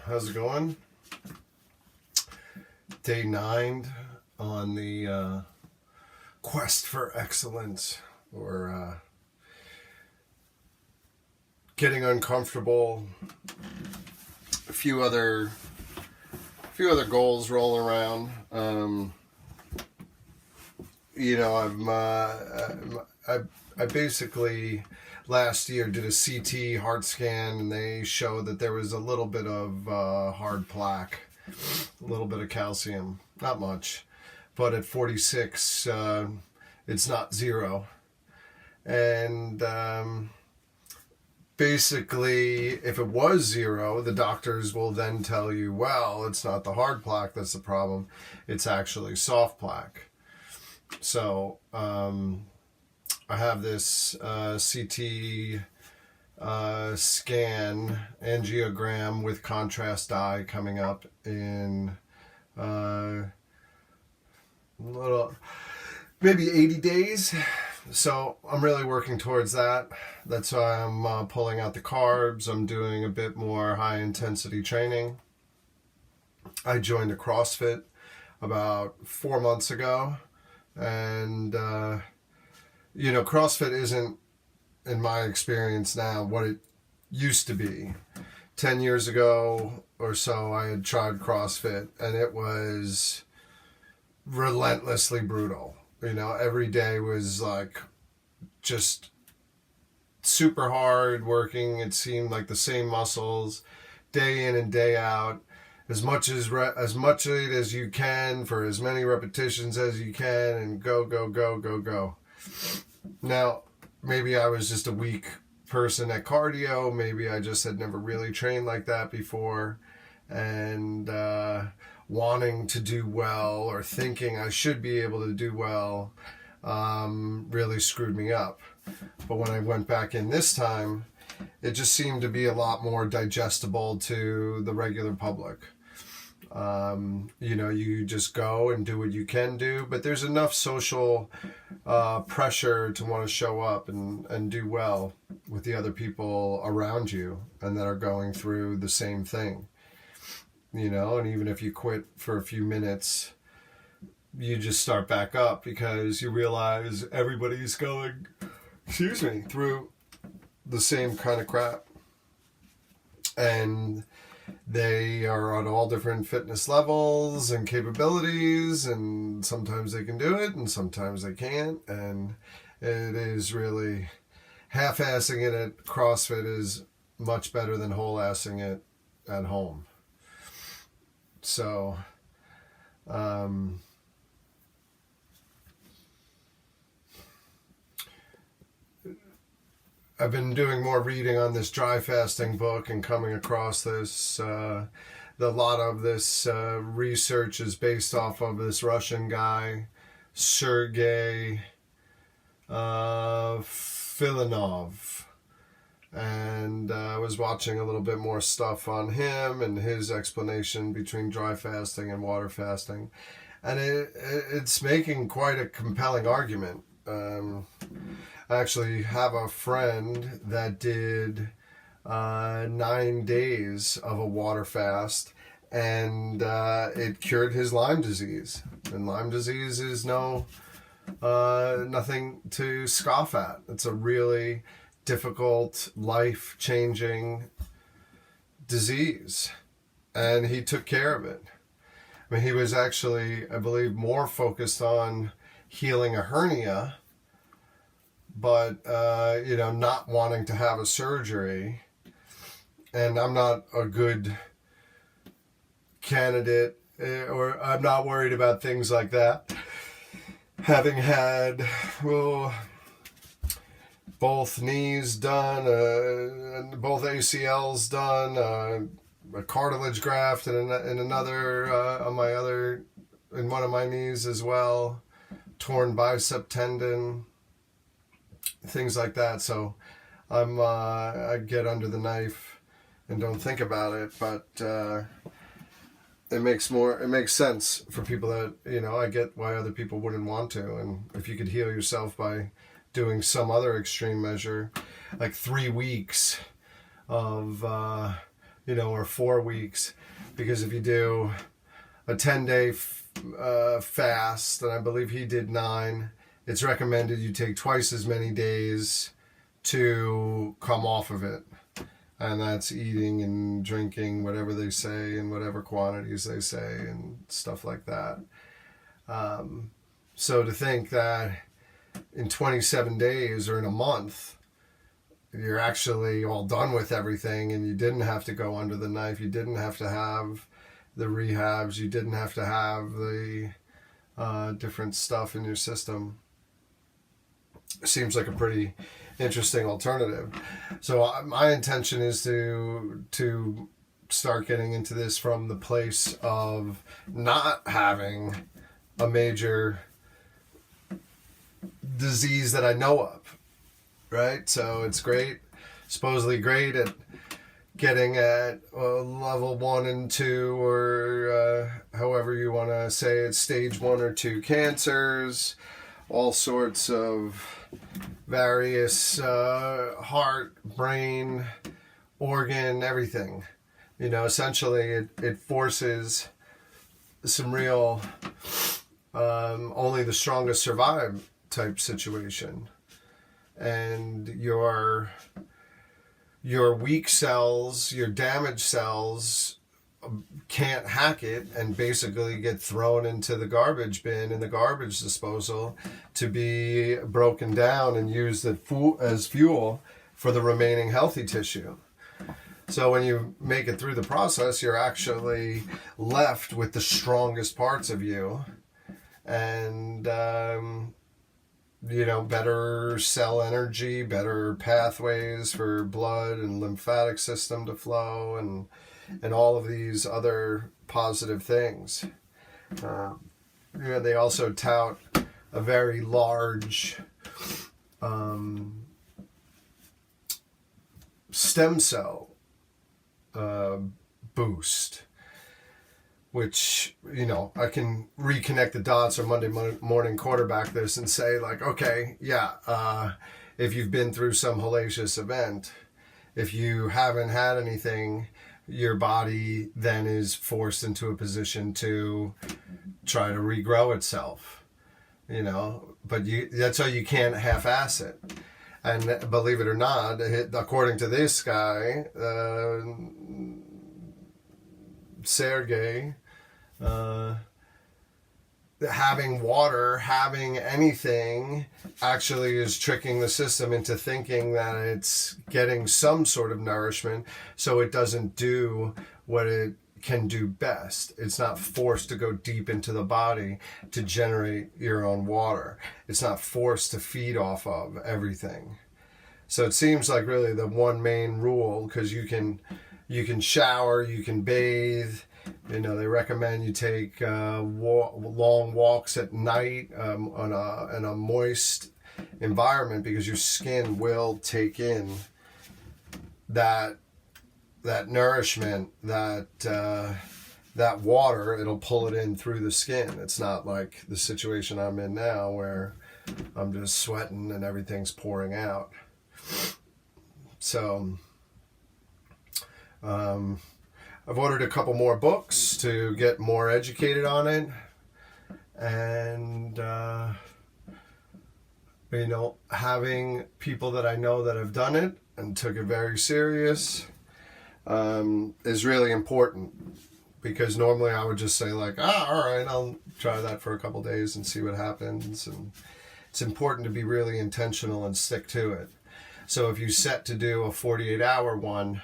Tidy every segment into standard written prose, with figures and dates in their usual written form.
how's it going? Day 9 on the quest for excellence, or getting uncomfortable. A few other goals rolling around. I basically last year did a CT heart scan, and they showed that there was a little bit of hard plaque, a little bit of calcium, not much, but at 46, it's not zero. And basically, if it was zero, the doctors will then tell you, well, it's not the hard plaque that's the problem, it's actually soft plaque. So I have this CT scan, angiogram with contrast dye coming up in maybe 80 days. So I'm really working towards that. That's why I'm pulling out the carbs. I'm doing a bit more high intensity training. I joined a CrossFit about 4 months ago, and CrossFit isn't, in my experience now, what it used to be. 10 years ago or so, I had tried CrossFit, and it was relentlessly brutal. Every day was like just super hard working. It seemed like the same muscles day in and day out. As much as you can for as many repetitions as you can, and go. Now, maybe I was just a weak person at cardio. Maybe I just had never really trained like that before, and wanting to do well or thinking I should be able to do well really screwed me up. But when I went back in this time, it just seemed to be a lot more digestible to the regular public. You just go and do what you can do, but there's enough social pressure to want to show up and do well with the other people around you and that are going through the same thing. And even if you quit for a few minutes, you just start back up because you realize everybody's going, through the same kind of crap. And they are on all different fitness levels and capabilities, and sometimes they can do it and sometimes they can't. And it is really, half-assing it at CrossFit is much better than whole-assing it at home. So, I've been doing more reading on this dry fasting book and coming across this. A lot of this research is based off of this Russian guy, Sergey Filanov. And I was watching a little bit more stuff on him and his explanation between dry fasting and water fasting. And it's making quite a compelling argument. I actually have a friend that did 9 days of a water fast, and it cured his Lyme disease. And Lyme disease is nothing to scoff at. It's a really difficult, life-changing disease, and he took care of it. I mean, he was actually, I believe, more focused on healing a hernia, but not wanting to have a surgery. And I'm not a good candidate, or I'm not worried about things like that, having had both knees done, and both ACLs done, a cartilage graft in another in one of my knees as well, torn bicep tendon, things like that. So I get under the knife and don't think about it, but it makes sense for people that, I get why other people wouldn't want to. And if you could heal yourself by doing some other extreme measure, like 3 weeks of or 4 weeks. Because if you do a 10-day fast, and I believe he did 9, it's recommended you take twice as many days to come off of it. And that's eating and drinking whatever they say in whatever quantities they say and stuff like that. So to think that in 27 days or in a month, you're actually all done with everything and you didn't have to go under the knife, you didn't have to have the rehabs, you didn't have to have the different stuff in your system, seems like a pretty interesting alternative. So my intention is to start getting into this from the place of not having a major disease that I know of, right? So it's great, supposedly great at getting at level 1 and 2, or however you want to say it, stage 1 or 2 cancers, all sorts of various heart, brain, organ, everything. Essentially it forces some real only the strongest survive type situation. And your weak cells, your damaged cells can't hack it and basically get thrown into the garbage bin in the garbage disposal to be broken down and used as fuel for the remaining healthy tissue. So when you make it through the process, you're actually left with the strongest parts of you, and better cell energy, better pathways for blood and lymphatic system to flow, and all of these other positive things. They also tout a very large stem cell boost, which, I can reconnect the dots or Monday morning quarterback this and say, like, okay, yeah, if you've been through some hellacious event, if you haven't had anything, your body then is forced into a position to try to regrow itself, but that's why you can't half-ass it. And believe it or not, according to this guy, Sergey, having water, having anything actually is tricking the system into thinking that it's getting some sort of nourishment, so it doesn't do what it can do best. It's not forced to go deep into the body to generate your own water. It's not forced to feed off of everything. So it seems like really the one main rule, because you can shower, you can bathe. They recommend you take long walks at night in a moist environment, because your skin will take in that nourishment, that water. It'll pull it in through the skin. It's not like the situation I'm in now where I'm just sweating and everything's pouring out. So I've ordered a couple more books to get more educated on it, and having people that I know that have done it and took it very serious is really important, because normally I would just say, like, all right, I'll try that for a couple days and see what happens. And it's important to be really intentional and stick to it. So if you set to do a 48-hour one,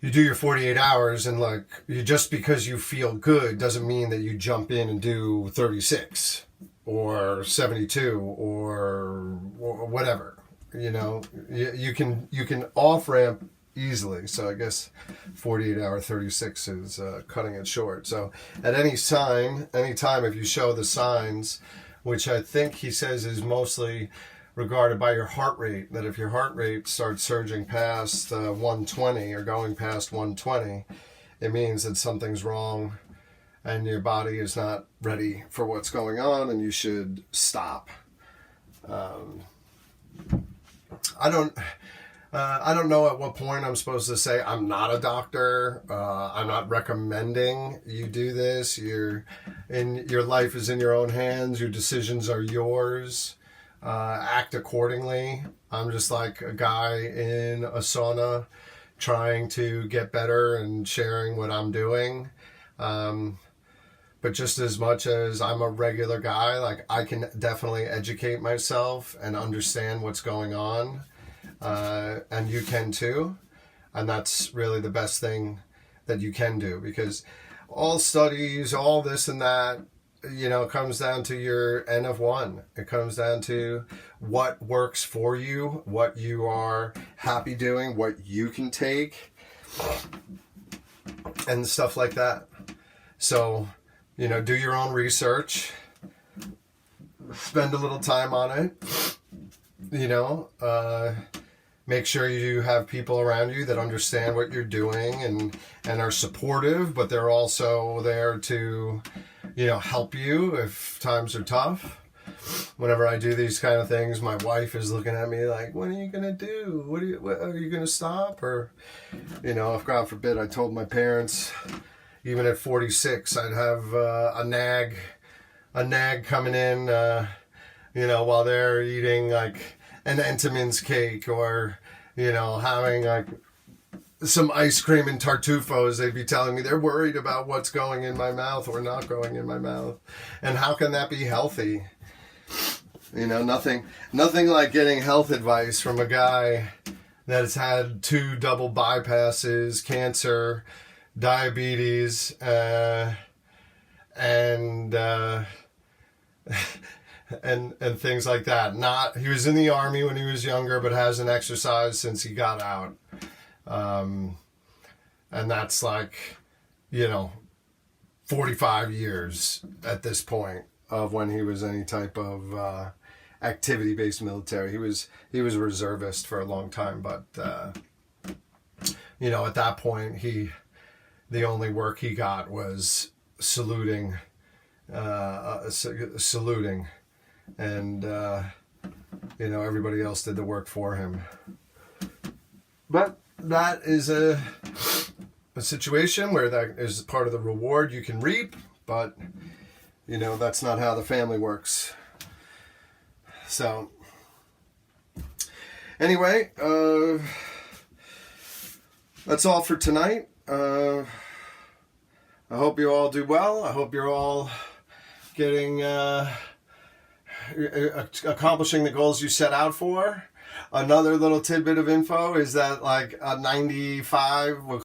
you do your 48 hours, and just because you feel good doesn't mean that you jump in and do 36 or 72 or whatever. You can off ramp easily. So I guess 48-hour 36 is cutting it short. So at any time, if you show the signs, which I think he says is mostly regarded by your heart rate, that if your heart rate starts surging past 120 or going past 120, it means that something's wrong and your body is not ready for what's going on, and you should stop. I don't know at what point I'm supposed to say I'm not a doctor. I'm not recommending you do this. Your life is in your own hands. Your decisions are yours. Act accordingly. I'm just like a guy in a sauna trying to get better and sharing what I'm doing. But just as much as I'm a regular guy, like I can definitely educate myself and understand what's going on. And you can too. And that's really the best thing that you can do, because all studies, all this and that, comes down to your N of 1. It comes down to what works for you, what you are happy doing, what you can take, and stuff like that. So, do your own research, spend a little time on it, make sure you have people around you that understand what you're doing and are supportive, but they're also there to, help you if times are tough. Whenever I do these kind of things, my wife is looking at me like, what are you going to do? What are you going to stop? Or, if God forbid I told my parents, even at 46, I'd have a nag coming in, while they're eating like an Entenmann's cake or, having like some ice cream and tartufos. They'd be telling me they're worried about what's going in my mouth or not going in my mouth. And how can that be healthy? Nothing like getting health advice from a guy that has had 2 double bypasses, cancer, diabetes, and things like that. He was in the army when he was younger, but hasn't exercised since he got out. And that's like, 45 years at this point of when he was any type of activity-based military. He was a reservist for a long time, but at that point the only work he got was saluting, and everybody else did the work for him. But that is a situation where that is part of the reward you can reap, but that's not how the family works. So anyway, that's all for tonight. I hope you all do well. I hope you're all getting accomplishing the goals you set out for. Another little tidbit of info is that like a 95